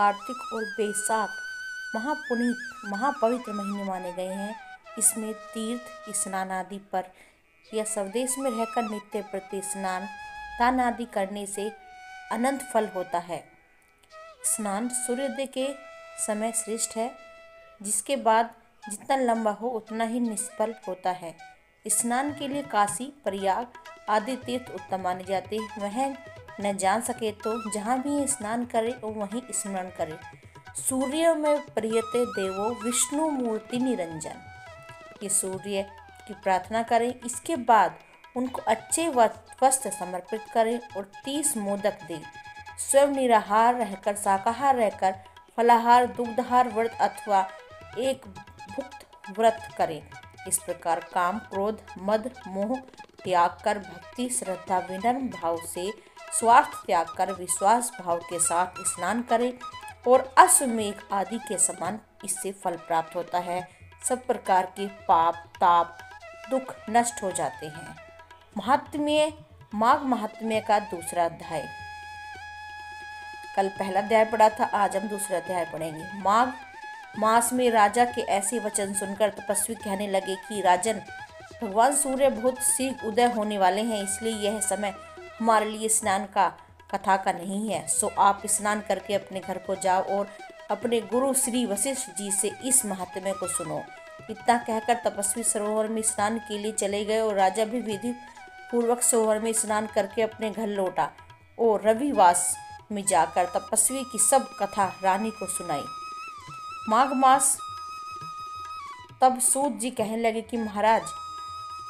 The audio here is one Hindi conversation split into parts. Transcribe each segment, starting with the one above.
कार्तिक और बैसाख महापुनीत महापवित्र महीने माने गए हैं। इसमें तीर्थ स्नान आदि पर या स्वदेश में रहकर नित्य प्रति स्नान दान आदि करने से अनंत फल होता है। स्नान सूर्योदय के समय श्रेष्ठ है, जिसके बाद जितना लंबा हो उतना ही निष्फल होता है। स्नान के लिए काशी, प्रयाग आदि तीर्थ उत्तम माने जाते हैं। वह न जान सके तो जहाँ भी स्नान करे और वहीं स्मरण करे। सूर्य में प्रियते देवो विष्णु मूर्ति निरंजन। ये सूर्य की प्रार्थना करें, इसके बाद उनको अच्छे वस्त्र समर्पित करें और 30 मोदक दें। स्वयं निराहार रहकर, शाकाहार रहकर फलाहार, दुग्धाहार व्रत अथवा एक भुक्त व्रत करें। इस प्रकार काम, क्रोध, मद, मोह त्याग कर भक्ति, श्रद्धा, विनम्र भाव से स्वार्थ त्याग कर विश्वास भाव के साथ स्नान करें और अश्वमेघ आदि के समान इससे फल प्राप्त होता है। सब प्रकार के पाप, ताप, दुख नष्ट हो जाते हैं। महात्म्य, माघ महात्म्य का दूसरा अध्याय। कल पहला अध्याय पढ़ा था, आज हम दूसरा अध्याय पढ़ेंगे। माघ मास में राजा के ऐसे वचन सुनकर तपस्वी कहने लगे कि राजन, भगवान सूर्य बहुत शीघ्र उदय होने वाले हैं, इसलिए यह समय हमारे लिए स्नान का कथा का नहीं है। सो आप स्नान करके अपने घर को जाओ और अपने गुरु श्री वशिष्ठ जी से इस महात्म्य को सुनो। इतना कहकर तपस्वी सरोवर में स्नान के लिए चले गए और राजा भी विधि पूर्वक सरोवर में स्नान करके अपने घर लौटा और रविवास में जाकर तपस्वी की सब कथा रानी को सुनाई। माघ मास तब सूत जी कहने लगे कि महाराज,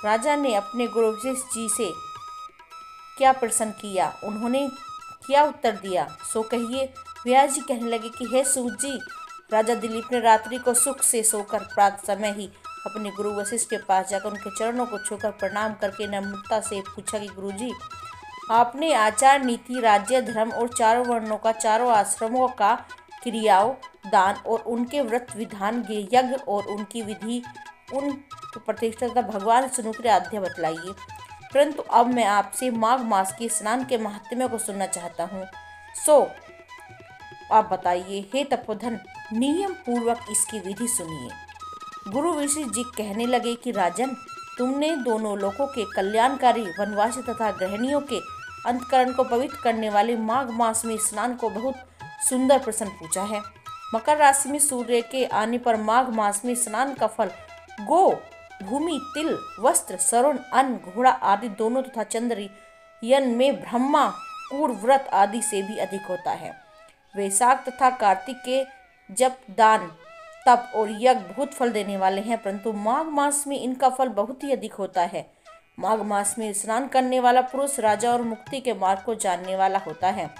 राजा ने अपने गुरु वशिष्ठ जी से क्या प्रश्न किया, उन्होंने क्या उत्तर दिया, सो कहिए। व्यास जी कहने लगे कि हे सूत जी, राजा दिलीप ने रात्रि को सुख से सोकर प्रातः समय ही अपने गुरु वशिष्ठ के पास जाकर उनके चरणों को छूकर प्रणाम करके नम्रता से पूछा कि गुरु जी, आपने आचार, नीति, राज्य, धर्म और चारों वर्णों का, चारों आश्रमों का क्रियाओं, दान और उनके व्रत विधान, यज्ञ और उनकी विधि, उन प्रतिष्ठा तथा भगवान विष्णु की आराध्य बतलाइए। परंतु अब मैं आपसे माघ मास के स्नान के महात्म्य को सुनना चाहता हूँ, सो आप बताइए। हे तपोधन, नियम पूर्वक इसकी विधि सुनिए। गुरु वशिष्ठ जी कहने लगे कि राजन, तुमने दोनों लोगों के कल्याणकारी, वनवासी तथा गृहिणियों के अंतकरण को पवित्र करने वाले माघ मास में स्नान को बहुत सुंदर प्रश्न पूछा है। मकर राशि में सूर्य के आने पर माघ मास में स्नान का फल गो, भूमि, तिल, वस्त्र, सरोन, अन्न, घोड़ा आदि दोनों तथा चंद्रयान में ब्रह्मा कूर व्रत आदि से भी अधिक होता है। वैशाख तथा कार्तिक के जप, दान, तप और यज्ञ बहुत फल देने वाले हैं, परंतु माघ मास में इनका फल बहुत ही अधिक होता है। माघ मास में स्नान करने वाला पुरुष राजा और मुक्ति के मार्ग को जानने वाला होता है।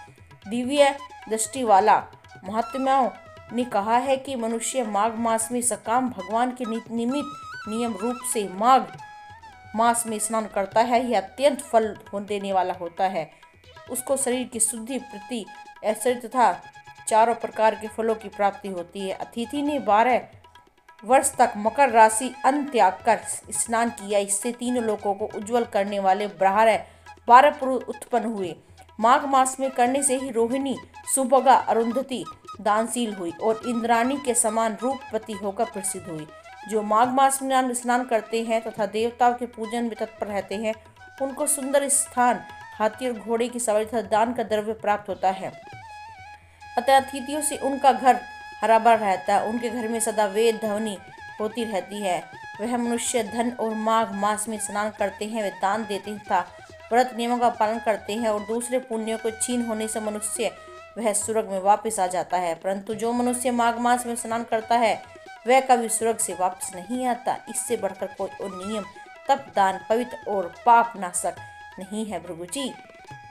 दिव्य दृष्टि वाला महात्माओं ने कहा है कि मनुष्य माघ मास में सकाम भगवान के निमित्त नियम रूप से माघ मास में स्नान करता है, यह अत्यंत फल देने वाला होता है। उसको शरीर की शुद्धि, प्रति, ऐश्वर्य तथा चारों प्रकार के फलों की प्राप्ति होती है। अतिथि ने 12 वर्ष तक मकर राशि अन्न त्याग कर स्नान किया, इससे तीनों लोगों को उज्जवल करने वाले 12 पुरुष उत्पन्न हुए। माघ मास में करने से ही रोहिणी, सुभगा, अरुंधति दानशील हुई और इंद्राणी के समान रूपवती होकर प्रसिद्ध हुई। जो माघ मास में स्नान करते हैं तथा देवताओं के पूजन में तत्पर रहते हैं, उनको सुंदर स्थान, हाथी और घोड़े की सवारी तथा दान का द्रव्य प्राप्त होता है। अतः अतिथियों से उनका घर हरा भरा रहता है, उनके घर में सदा वेद ध्वनि होती रहती है। वह मनुष्य धन और माघ मास में स्नान करते हैं, वे दान देते हैं तथा व्रत नियमों का पालन करते हैं और दूसरे पुण्यों को छीन होने से मनुष्य वह स्वर्ग में वापस आ जाता है। परंतु जो मनुष्य माघ मास में स्नान करता है, वह कभी स्वर्ग से वापस नहीं आता। इससे बढ़कर कोई और नियम, तप, दान, पवित्र और पाप नाशक नहीं है। भृगु जी,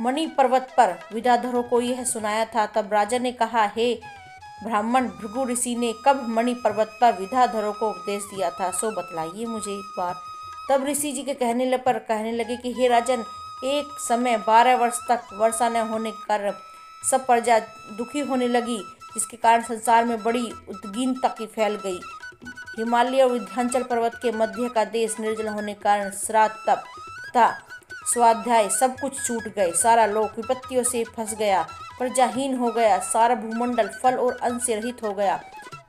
मणि पर्वत पर विद्याधरों को यह सुनाया था। तब राजा ने कहा, हे ब्राह्मण, भृगु ऋषि ने कब मणि पर्वत पर विद्याधरों को उपदेश दिया था, सो बतलाइए मुझे एक बार। तब ऋषि जी के कहने लगे कि हे राजन, एक समय 12 वर्ष तक वर्षा न होने के कारण सब प्रजा दुखी होने लगी, जिसके कारण संसार में बड़ी उद्विग्नता की फैल गई। हिमालय और विंध्याचल पर्वत के मध्य का देश निर्जल होने के कारण श्राद्ध, तप तथा स्वाध्याय सब कुछ छूट गए, सारा लोक विपत्तियों से फंस गया, प्रजाहीन हो गया, सारा भूमंडल फल और अन्न से रहित हो गया।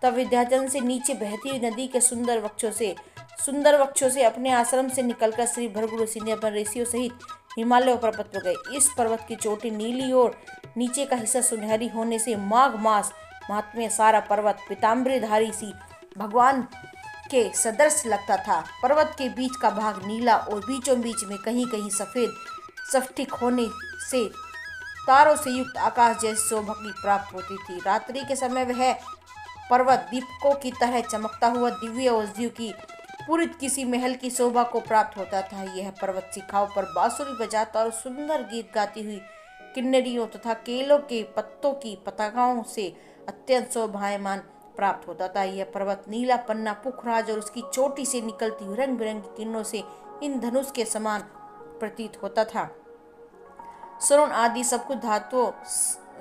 तब विंध्याचल से नीचे बहती हुई नदी के सुंदर वक्षों से अपने आश्रम से निकलकर श्री भृगु ऋषि ने अपने ऋषियों सहित हिमालय पर्वत पर गए। इस पर्वत की चोटी नीली और नीचे का हिस्सा सुनहरी होने से माघ मास महात्म्य सारा पर्वत पीताम्बरधारी सी भगवान के सदृश लगता था। पर्वत के बीच का भाग नीला और बीचों बीच में कहीं कहीं सफेद स्फटिक होने से तारों से युक्त आकाश जैसी शोभा की प्राप्त होती थी। रात्रि के समय वह पर्वत दीपकों की तरह चमकता हुआ दिव्य औषधियों की पूरित किसी महल की शोभा को प्राप्त होता था। यह पर्वत शिखाओं पर बांसुरी बजाता और सुंदर गीत गाती हुई किन्नरियों तथा केलों के पत्तों की पताकाओं से अत्यंत शोभायमान प्राप्त होता था। यह पर्वत नीला पन्ना पुखराज और उसकी चोटी से निकलती हुई रंग बिरंगी किरणों से इंद्रधनुष के समान प्रतीत होता था। स्वर्ण आदि सब कुछ धातुओं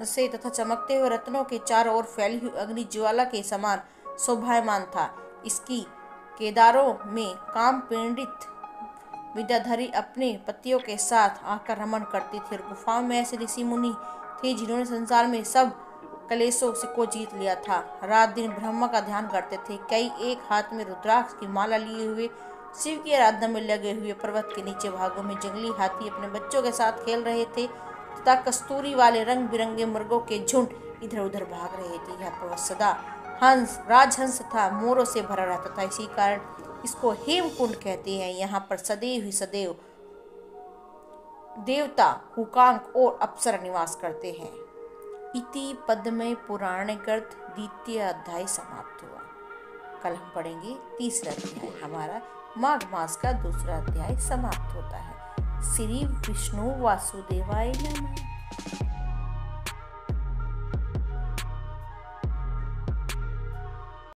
से तथा चमकते हुए रत्नों के चारों ओर फैली हुई अग्नि ज्वाला के समान शोभायमान था। इसकी केदारों में काम पीड़ित विद्याधरी अपने पतियों के साथ आकर रमण करती थी और गुफाओं में ऐसे ऋषि मुनि थे जिन्होंने संसार में सब कलेशों से को जीत लिया था। रात दिन ब्रह्मा का ध्यान करते थे। कई एक हाथ में रुद्राक्ष की माला लिए हुए शिव की आराधना में लगे हुए। पर्वत के नीचे भागों में जंगली हाथी अपने बच्चों के साथ खेल रहे थे तथा कस्तूरी वाले रंग बिरंगे मुर्गों के झुंड इधर उधर भाग रहे थे। यह पर्वत सदा राजहंस तथा मोरों से भरा रहता था, इसी कारण इसको हेमकुंड कहते हैं। यहाँ पर सदैव ही सदैव देवता हुकांक और अप्सरा निवास करते हैं। इति पद्मे पुराण गर्त द्वितीय अध्याय समाप्त हुआ। कल हम पढ़ेंगे तीसरा अध्याय। हमारा माघ मास का दूसरा अध्याय समाप्त होता है। श्री विष्णु वासुदेवाय नमः।